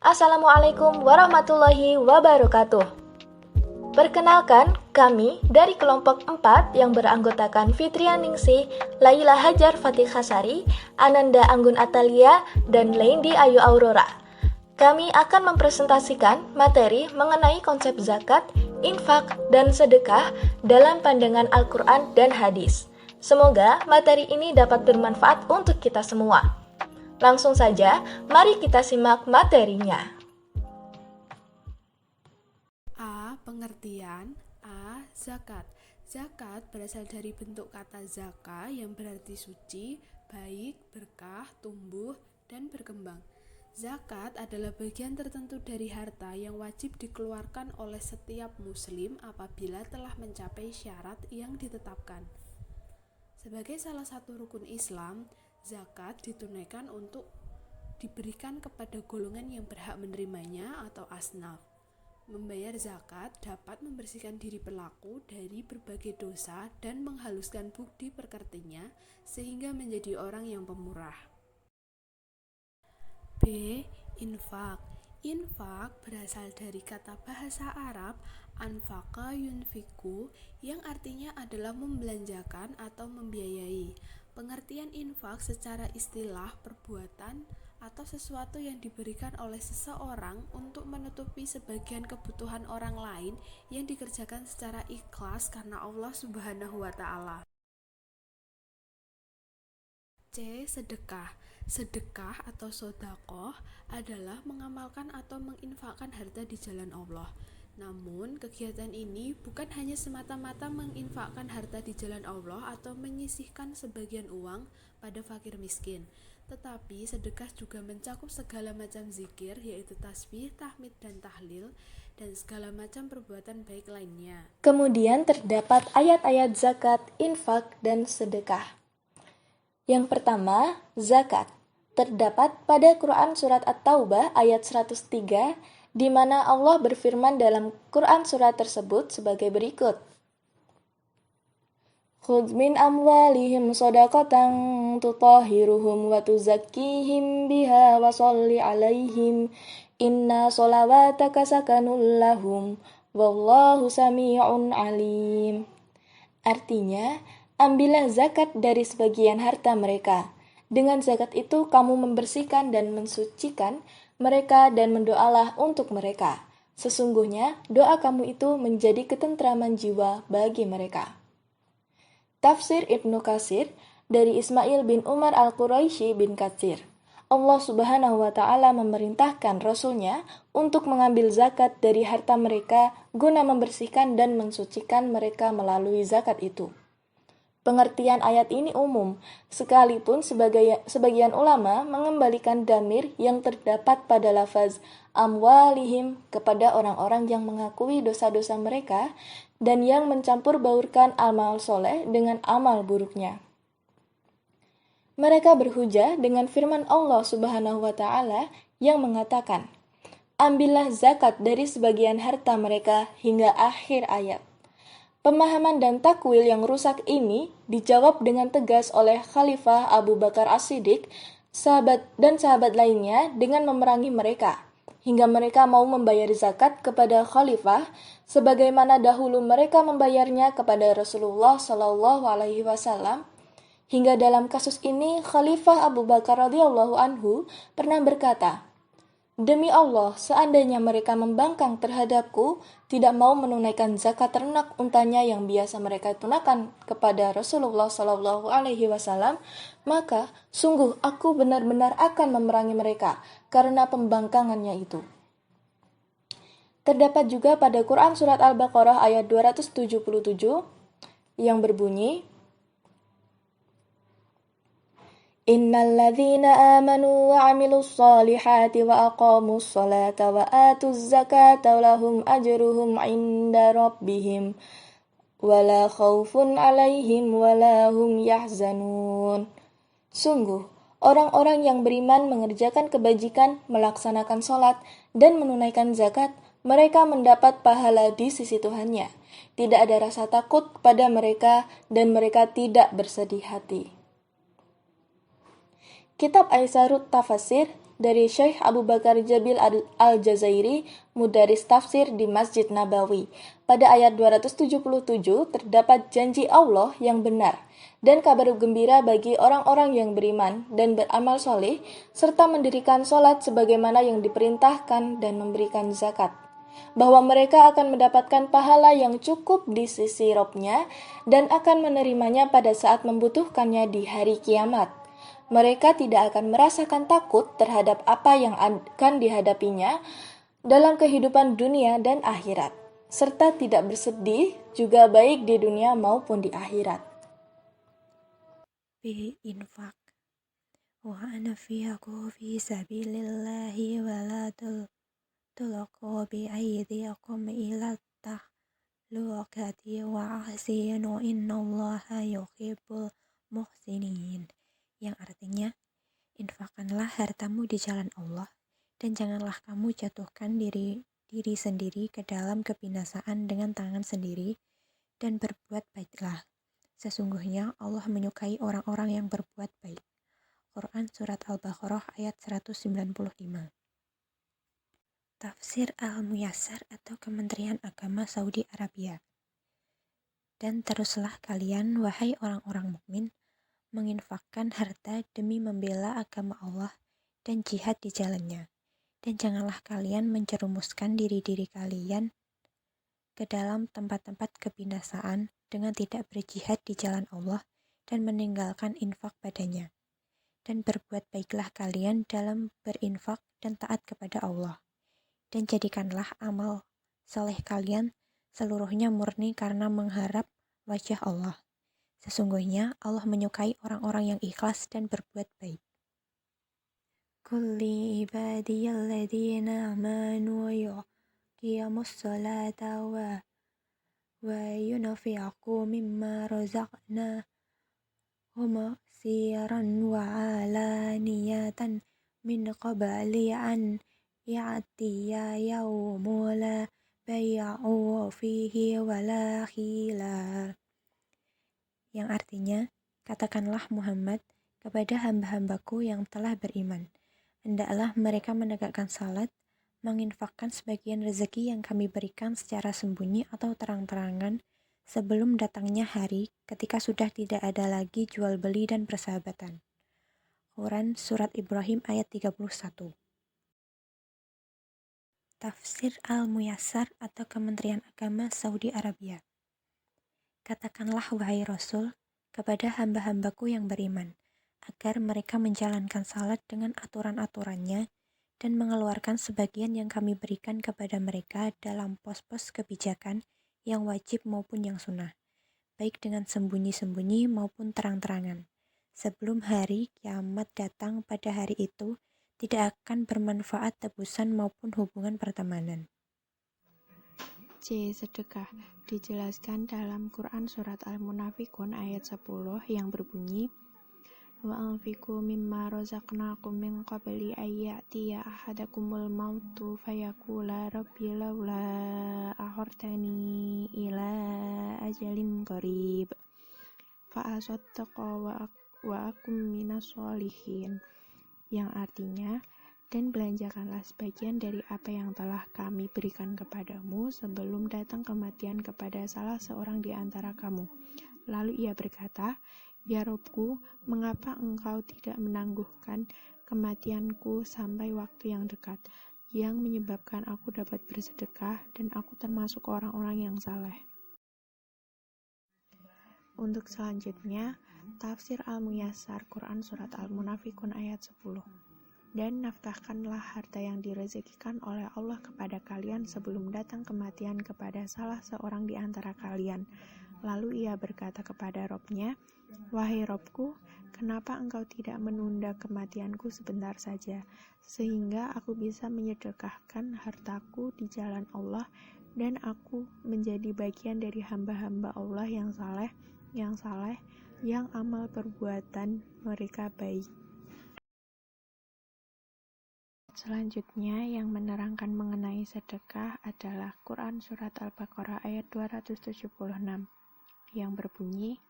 Assalamualaikum warahmatullahi wabarakatuh. Perkenalkan, kami dari kelompok 4 yang beranggotakan Fitrian Ningsih, Laila Hajar Fatih Khasari, Ananda Anggun Atalia, dan Leindi Ayu Aurora. Kami akan mempresentasikan materi mengenai konsep zakat, infak, dan sedekah dalam pandangan Al-Quran dan hadis. Semoga materi ini dapat bermanfaat untuk kita semua. Langsung saja, mari kita simak materinya. A. Pengertian. A. Zakat. Zakat berasal dari bentuk kata zaka yang berarti suci, baik, berkah, tumbuh, dan berkembang. Zakat adalah bagian tertentu dari harta yang wajib dikeluarkan oleh setiap muslim apabila telah mencapai syarat yang ditetapkan. Sebagai salah satu rukun Islam, zakat ditunaikan untuk diberikan kepada golongan yang berhak menerimanya atau asnaf. Membayar zakat dapat membersihkan diri pelaku dari berbagai dosa dan menghaluskan budi pekertinya sehingga menjadi orang yang pemurah. B. Infak. Infak berasal dari kata bahasa Arab anfaqa yunfiku yang artinya adalah membelanjakan atau membiayai. Pengertian infak secara istilah perbuatan atau sesuatu yang diberikan oleh seseorang untuk menutupi sebagian kebutuhan orang lain yang dikerjakan secara ikhlas karena Allah Subhanahu wa Ta'ala. C. Sedekah. Sedekah atau sodaqoh adalah mengamalkan atau menginfakkan harta di jalan Allah. Namun, kegiatan ini bukan hanya semata-mata menginfakkan harta di jalan Allah atau menyisihkan sebagian uang pada fakir miskin, tetapi sedekah juga mencakup segala macam zikir, yaitu tasbih, tahmid, dan tahlil, dan segala macam perbuatan baik lainnya. Kemudian terdapat ayat-ayat zakat, infak, dan sedekah. Yang pertama, zakat. Terdapat pada Quran Surat At-Taubah ayat 103, di mana Allah berfirman dalam Quran surat tersebut sebagai berikut. Khudz min amwalihim shadaqatan tutahhiruhum wa tuzakkihim biha wa sholli alaihim inna sholawataka sakanul lahum wallahu sami'un alim. Artinya, ambillah zakat dari sebagian harta mereka. Dengan zakat itu kamu membersihkan dan mensucikan mereka dan mendoalah untuk mereka. Sesungguhnya doa kamu itu menjadi ketentraman jiwa bagi mereka. Tafsir Ibnu Katsir dari Ismail bin Umar Al-Quraisy bin Katsir. Allah Subhanahu wa Ta'ala memerintahkan Rasul-Nya untuk mengambil zakat dari harta mereka guna membersihkan dan mensucikan mereka melalui zakat itu. Pengertian ayat ini umum, sekalipun sebagian ulama mengembalikan damir yang terdapat pada lafaz amwalihim kepada orang-orang yang mengakui dosa-dosa mereka dan yang mencampur baurkan amal soleh dengan amal buruknya. Mereka berhujah dengan firman Allah Subhanahu wa Ta'ala yang mengatakan, ambillah zakat dari sebagian harta mereka hingga akhir ayat. Pemahaman dan takwil yang rusak ini dijawab dengan tegas oleh Khalifah Abu Bakar As-Siddiq dan sahabat lainnya dengan memerangi mereka, hingga mereka mau membayar zakat kepada Khalifah, sebagaimana dahulu mereka membayarnya kepada Rasulullah SAW. Hingga dalam kasus ini, Khalifah Abu Bakar radhiyallahu anhu pernah berkata, demi Allah, seandainya mereka membangkang terhadapku, tidak mau menunaikan zakat ternak untanya yang biasa mereka tunaikan kepada Rasulullah SAW, maka sungguh aku benar-benar akan memerangi mereka karena pembangkangannya itu. Terdapat juga pada Quran Surat Al-Baqarah ayat 277 yang berbunyi, Innal ladzina amanu wa 'amilus shalihati wa aqamus sholata wa atuz zakata lahum ajruhum 'inda rabbihim wala khaufun 'alaihim wala hum yahzanun. Sungguh, orang-orang yang beriman mengerjakan kebajikan, melaksanakan sholat, dan menunaikan zakat, mereka mendapat pahala di sisi Tuhannya. Tidak ada rasa takut pada mereka dan mereka tidak bersedih hati. Kitab Aisarut Tafasir dari Syekh Abu Bakar Jabil Al-Jazairi, mudaris tafsir di Masjid Nabawi. Pada ayat 277 terdapat janji Allah yang benar dan kabar gembira bagi orang-orang yang beriman dan beramal soleh, serta mendirikan sholat sebagaimana yang diperintahkan dan memberikan zakat. Bahwa mereka akan mendapatkan pahala yang cukup di sisi Rabb-Nya dan akan menerimanya pada saat membutuhkannya di hari kiamat. Mereka tidak akan merasakan takut terhadap apa yang akan dihadapinya dalam kehidupan dunia dan akhirat, serta tidak bersedih juga baik di dunia maupun di akhirat. Fi infak wa anfiqu fi sabilillahi wa la tulqu bi aydikum ila tahlukati wa ahsinu innallaha yuhibbul muhsinin, yang artinya, infakkanlah hartamu di jalan Allah dan janganlah kamu jatuhkan diri sendiri ke dalam kebinasaan dengan tangan sendiri, dan berbuat baiklah. Sesungguhnya Allah menyukai orang-orang yang berbuat baik. Quran Surat Al-Baqarah ayat 195. Tafsir Al-Muyassar atau Kementerian Agama Saudi Arabia. Dan teruslah kalian, wahai orang-orang mukmin, menginfakkan harta demi membela agama Allah dan jihad di jalannya. Dan janganlah kalian menjerumuskan diri-diri kalian ke dalam tempat-tempat kebinasaan dengan tidak berjihad di jalan Allah dan meninggalkan infak padanya. Dan berbuat baiklah kalian dalam berinfak dan taat kepada Allah. Dan jadikanlah amal soleh kalian seluruhnya murni karena mengharap wajah Allah. Sesungguhnya Allah menyukai orang-orang yang ikhlas dan berbuat baik. Kulli ibadiyalladzina amanu yuqimus salata wa yunfiqu mimma razaqnahum sirran wa alaniyatan min qabli an ya'tiya yawmun la bay'u fihi wa la khilal. Yang artinya, katakanlah Muhammad kepada hamba-hambaku yang telah beriman, hendaklah mereka menegakkan salat, menginfakkan sebagian rezeki yang kami berikan secara sembunyi atau terang-terangan sebelum datangnya hari ketika sudah tidak ada lagi jual beli dan persahabatan. Quran Surat Ibrahim ayat 31. Tafsir Al-Muyassar atau Kementerian Agama Saudi Arabia. Katakanlah wahai Rasul kepada hamba-hambaku yang beriman, agar mereka menjalankan salat dengan aturan-aturannya dan mengeluarkan sebagian yang kami berikan kepada mereka dalam pos-pos kebijakan yang wajib maupun yang sunnah, baik dengan sembunyi-sembunyi maupun terang-terangan. Sebelum hari kiamat datang, pada hari itu tidak akan bermanfaat tebusan maupun hubungan pertemanan. C. Sedekah dijelaskan dalam Quran Surat Al-Munafikun ayat 10 yang berbunyi, wa anfiqu mimma razaqnakum min qabli ayyatiya ahadakumul mautu fayaqula rabbi laula akhartani ila ajalin qarib fa asaddaqa wa akum minas sholihin, yang artinya, dan belanjakanlah sebagian dari apa yang telah kami berikan kepadamu sebelum datang kematian kepada salah seorang di antara kamu. Lalu ia berkata, ya Robku, mengapa engkau tidak menangguhkan kematianku sampai waktu yang dekat, yang menyebabkan aku dapat bersedekah dan aku termasuk orang-orang yang saleh. Untuk selanjutnya, Tafsir Al-Muyassar Quran Surat Al-Munafikun ayat 10. Dan nafkahkanlah harta yang direzekikan oleh Allah kepada kalian sebelum datang kematian kepada salah seorang di antara kalian. Lalu ia berkata kepada Robnya, wahai Robku, kenapa engkau tidak menunda kematianku sebentar saja, sehingga aku bisa menyedekahkan hartaku di jalan Allah, dan aku menjadi bagian dari hamba-hamba Allah yang saleh, yang amal perbuatan mereka baik. Selanjutnya yang menerangkan mengenai sedekah adalah Quran Surat Al-Baqarah ayat 276 yang berbunyi,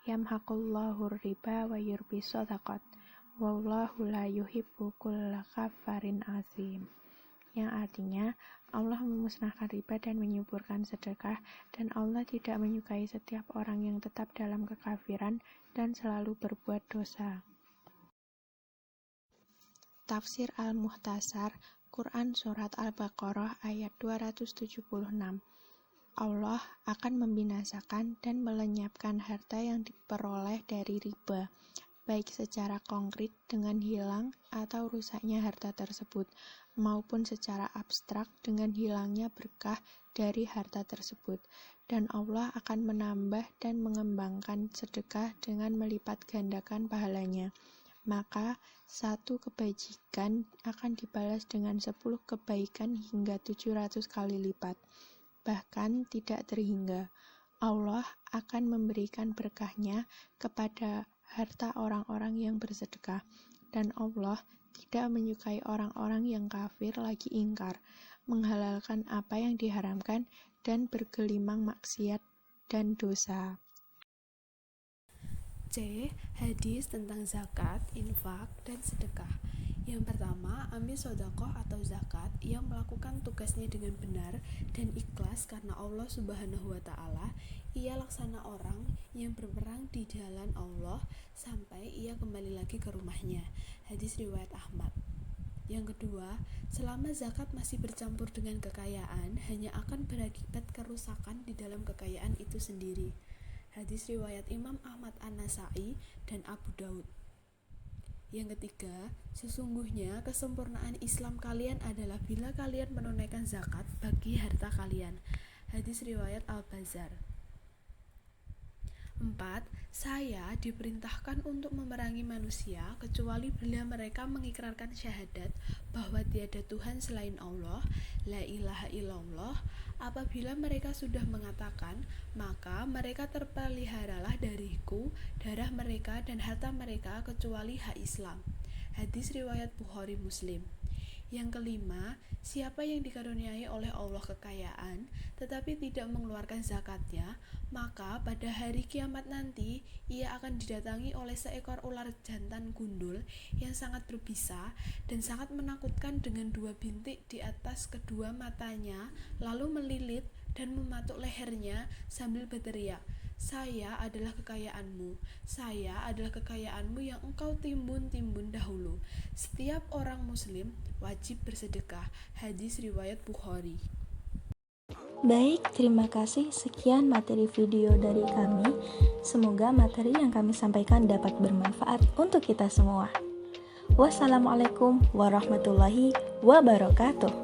yamhaqullahu riba wa yurbis shadaqat wallahu la yuhibbu kulla kafarin azim, yang artinya Allah memusnahkan riba dan menyuburkan sedekah, dan Allah tidak menyukai setiap orang yang tetap dalam kekafiran dan selalu berbuat dosa. Tafsir Al-Muhtasar, Quran Surat Al-Baqarah ayat 276. Allah akan membinasakan dan melenyapkan harta yang diperoleh dari riba, baik secara konkret dengan hilang atau rusaknya harta tersebut, maupun secara abstrak dengan hilangnya berkah dari harta tersebut. Dan Allah akan menambah dan mengembangkan sedekah dengan melipat gandakan pahalanya. Maka satu kebajikan akan dibalas dengan 10 kebaikan hingga 700 kali lipat. Bahkan tidak terhingga. Allah akan memberikan berkahnya kepada harta orang-orang yang bersedekah, dan Allah tidak menyukai orang-orang yang kafir lagi ingkar, menghalalkan apa yang diharamkan, dan bergelimang maksiat dan dosa. C. Hadis tentang zakat, infak, dan sedekah. Yang pertama, ambil sedekah atau zakat yang melakukan tugasnya dengan benar dan ikhlas karena Allah Subhanahu wa Ta'ala. Ia laksana orang yang berperang di jalan Allah sampai ia kembali lagi ke rumahnya. Hadis riwayat Ahmad. Yang kedua, selama zakat masih bercampur dengan kekayaan, hanya akan berakibat kerusakan di dalam kekayaan itu sendiri. Hadis riwayat Imam Ahmad An-Nasai dan Abu Daud. Yang ketiga, sesungguhnya kesempurnaan Islam kalian adalah bila kalian menunaikan zakat bagi harta kalian. Hadis riwayat Al-Bazzar. 4. Saya diperintahkan untuk memerangi manusia kecuali bila mereka mengikrarkan syahadat bahwa tiada Tuhan selain Allah, la ilaha illallah. Apabila mereka sudah mengatakan, maka mereka terpeliharalah dariku darah mereka dan harta mereka kecuali hak Islam. Hadis riwayat Bukhari Muslim. Yang kelima, siapa yang dikaruniai oleh Allah kekayaan tetapi tidak mengeluarkan zakatnya, maka pada hari kiamat nanti ia akan didatangi oleh seekor ular jantan gundul yang sangat berbisa dan sangat menakutkan dengan 2 bintik di atas kedua matanya, lalu melilit dan mematuk lehernya sambil berteriak, "Saya adalah kekayaanmu, saya adalah kekayaanmu yang engkau timbun-timbun dahulu." Setiap orang muslim wajib bersedekah. Hadis riwayat Bukhari. Baik, terima kasih. Sekian materi video dari kami. Semoga materi yang kami sampaikan dapat bermanfaat untuk kita semua. Wassalamualaikum warahmatullahi wabarakatuh.